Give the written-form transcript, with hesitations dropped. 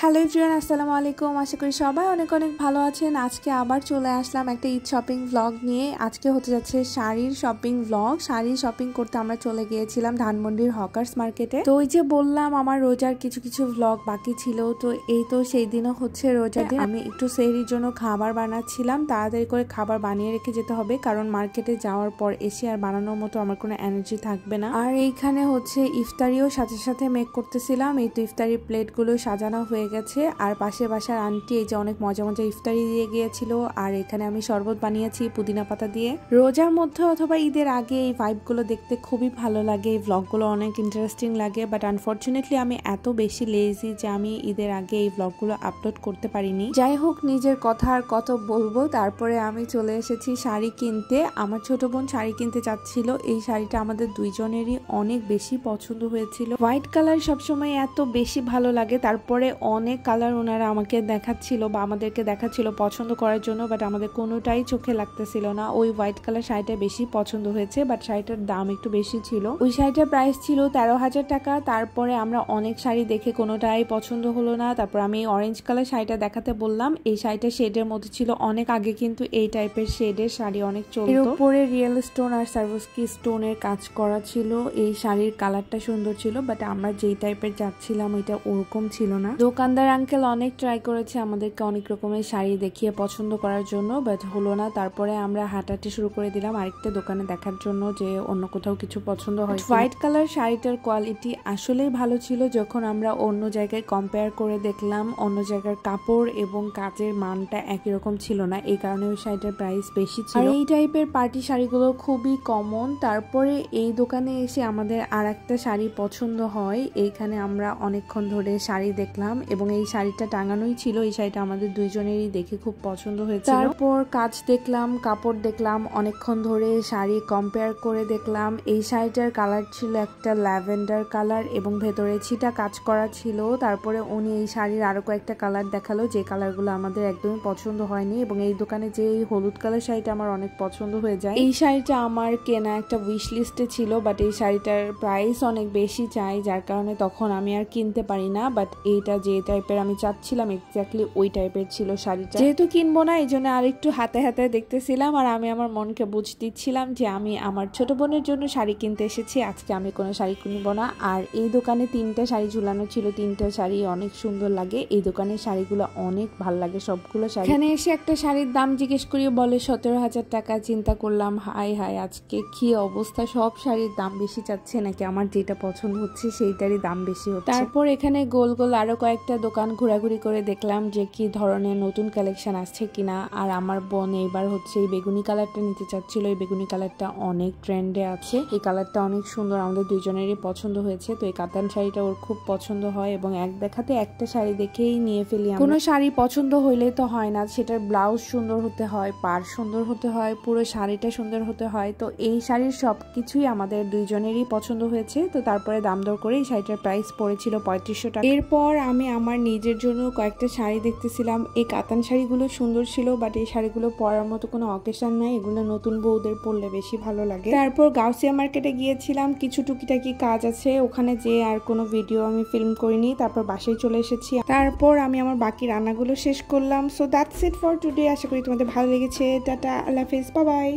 Hello everyone, আসসালামু আলাইকুম। আশা করি সবাই অনেক অনেক ভালো আছেন। আজকে আবার চলে আসলাম একটা ঈদ শপিং ভ্লগ নিয়ে। আজকে হতে যাচ্ছে শাড়ির শপিং ভ্লগ। শাড়ি শপিং করতে আমরা চলে গিয়েছিলাম ধানমন্ডির হকার্স মার্কেটে। তো ওই যে বললাম আমার রোজার কিছু কিছু ভ্লগ বাকি ছিল, তো এই তো সেই দিনও হচ্ছে রোজার দিন। আমি একটু সেহরির জন্য খাবার বানাচ্ছিলাম, তাড়াতাড়ি করে খাবার বানিয়ে রেখে যেতে হবে, কারণ মার্কেটে যাওয়ার পর এসে আর বানানোর মতো আমার কোনো এনার্জি থাকবে না। আর এইখানে হচ্ছে ইফতারিও সাথে সাথে মেক করতেছিলাম। এই তো ইফতারি প্লেটগুলো সাজানো হয়ে গেছে। আর পাশে বাসার আন্টি এই যে অনেক মজা মজা ইফতারি দিয়ে গিয়েছিল। আর এখানে আমি শরবত বানিয়েছি পুদিনা পাতা দিয়ে। রোজার মধ্যে অথবা ঈদের আগে এই ভাইবগুলো দেখতে খুবই ভালো লাগে, এই ভ্লগগুলো অনেক ইন্টারেস্টিং লাগে। বাট আনফর্চুনেটলি আমি এত বেশি লেজি যে আমি ঈদের আগে এই ভ্লগগুলো আপলোড করতে পারিনি। যাই হোক, নিজের কথা আর কত বলবো। তারপরে আমি চলে এসেছি শাড়ি কিনতে। আমার ছোট বোন শাড়ি কিনতে চাচ্ছিল। এই শাড়িটা আমাদের দুইজনেরই অনেক বেশি পছন্দ হয়েছিল। হোয়াইট কালার সবসময় এত বেশি ভালো লাগে। তারপরে অনেক কালার ওনারা আমাকে দেখাচ্ছিল বা আমাদেরকে দেখাচ্ছিল পছন্দ করার জন্য, বাট আমাদের কোনোটাই চোখে লাগতেছিল না। ওই হোয়াইট কালার শাড়িটা বেশি পছন্দ হয়েছে, বাট শাড়িটার দাম একটু বেশি ছিল। ওই শাড়িটার প্রাইস ছিল 13,000 টাকা। তারপরে আমরা অনেক শাড়ি দেখে কোনোটাই পছন্দ হলো না। তারপর আমি অরেঞ্জ কালার শাড়িটা দেখাতে বললাম। এই শাড়িটা শেডের মধ্যে ছিল। অনেক আগে কিন্তু এই টাইপের শেডের শাড়ি অনেক চলতো। এর উপরে রিয়েল স্টোন আর সার্ভোস্কি স্টোনের কাজ করা ছিল। এই শাড়ির কালারটা সুন্দর ছিল, বাট আমরা যেই টাইপের যাচ্ছিলাম এটা ওরকম ছিল না। দোকানদার আঙ্কেল অনেক ট্রাই করেছে আমাদেরকে অনেক রকমের শাড়ি দেখিয়ে পছন্দ করার জন্য, বাট হলো না। তারপরে আমরা হাঁটাহাঁটি শুরু করে দিলাম আরেকটা দোকানে দেখার জন্য যে অন্য কোথাও কিছু পছন্দ হয়। হোয়াইট কালার শাড়িটার কোয়ালিটি আসলেই ভালো ছিল। যখন আমরা অন্য জায়গায় কম্পেয়ার করে দেখলাম, অন্য জায়গার কাপড় এবং কাজের মানটা একই রকম ছিল না, এই কারণে ওই শাড়িটার প্রাইস বেশি ছিল। আর এই টাইপের পার্টি শাড়িগুলো খুবই কমন। তারপরে এই দোকানে এসে আমাদের আর একটা শাড়ি পছন্দ হয়। এইখানে আমরা অনেকক্ষণ ধরে শাড়ি দেখলাম এবং এই শাড়িটা টাঙানোই ছিল। এই শাড়িটা আমাদের দুইজনেরই দেখে খুব পছন্দ হয়েছে। তারপর কাজ দেখলাম, কাপড় দেখলাম, অনেকক্ষণ ধরে শাড়ি কম্পেয়ার করে দেখলাম। এই শাড়িটার কালার ছিল একটা ল্যাভেন্ডার কালার এবং ভেতরে ছিটা কাজ করা ছিল। তারপরে উনি এই শাড়ির আরো কয়েকটা কালার দেখালো, যে কালারগুলো আমাদের একদমই পছন্দ হয়নি। এবং এই দোকানে যে এই হলুদ কালার শাড়িটা আমার অনেক পছন্দ হয়ে যায়। এই শাড়িটা আমার কেনা একটা উইশ লিস্টে ছিল, বাট এই শাড়িটার প্রাইস অনেক বেশি চাই, যার কারণে তখন আমি আর কিনতে পারি না। বাট এইটা যে টাইপের আমি চাচ্ছিলাম এক্স্যাক্টলি ওই টাইপের ছিল শাড়িটা। যেহেতু কিনবো না, এই জন্য আরেকটু হাতে হাতে দেখতেছিলাম। আর আমি আমার মনকে বুঝ দিচ্ছিলাম যে আমি আমার ছোট বোনের জন্য শাড়ি কিনতে এসেছি, আজকে আমি কোনো শাড়ি কিনবো না। আর এই দোকানে 3টা শাড়ি ঝুলানো ছিল, 3টা শাড়ি অনেক সুন্দর লাগে। এই দোকানের শাড়িগুলো অনেক ভালো লাগে সবগুলো শাড়ি। এখানে এসে একটা শাড়ির দাম জিজ্ঞেস করি, বলে 17,000 টাকা। চিন্তা করলাম হাই হাই, আজকে কি অবস্থা, সব শাড়ির দাম বেশি চাচ্ছে নাকি আমার যেটা পছন্দ হচ্ছে সেইটারই দাম বেশি হচ্ছে। তারপর এখানে গোল গোল আরো কয়েকটা দোকান ঘোরাঘুরি করে দেখলাম যে কি ধরনের নতুন কালেকশন আসছে কিনা। আর আমার বোন এইবার হচ্ছে এই বেগুনি কালারটা নিতে চাচ্ছিল। এই বেগুনি কালারটা অনেক ট্রেন্ডে আছে, এই কালারটা অনেক সুন্দর, আমাদের দুইজনেরই পছন্দ হয়েছে। তো এই কাতান শাড়িটা ওর খুব পছন্দ হয় এবং এক দেখাতে একটা শাড়ি দেখেই নিয়ে ফেলি। কোনো শাড়ি পছন্দ হইলে তো হয় না, সেটার ব্লাউজ সুন্দর হতে হয়, পাড় সুন্দর হতে হয়, পুরো শাড়িটা সুন্দর হতে হয়। তো এই শাড়ির সবকিছুই আমাদের দুইজনেরই পছন্দ হয়েছে। তো তারপরে দাম দর করে এই শাড়িটার প্রাইস পড়েছিল 3500 টাকা। এরপর আমি আমার নিজের জন্য কয়েকটা শাড়ি দেখতেছিলাম। এই কাতান শাড়িগুলো সুন্দর ছিল, বাট এই শাড়িগুলো পরার মতো কোনো অকেশন নাই, এগুলো নতুন বউদের পরলে বেশি ভালো লাগে। তারপর গাউসিয়া মার্কেটে গিয়েছিলাম, কিছু টুকিটাকি কাজ আছে ওখানে, যে আর কোনো ভিডিও আমি ফিল্ম করিনি। তারপর বাসায় চলে এসেছি। তারপর আমি আমার বাকি রান্নাগুলো শেষ করলাম। So that's it for today. আশা করি তোমাদের ভালো লেগেছে। টাটা, আল্লাহ হাফেজ, বাই বাই।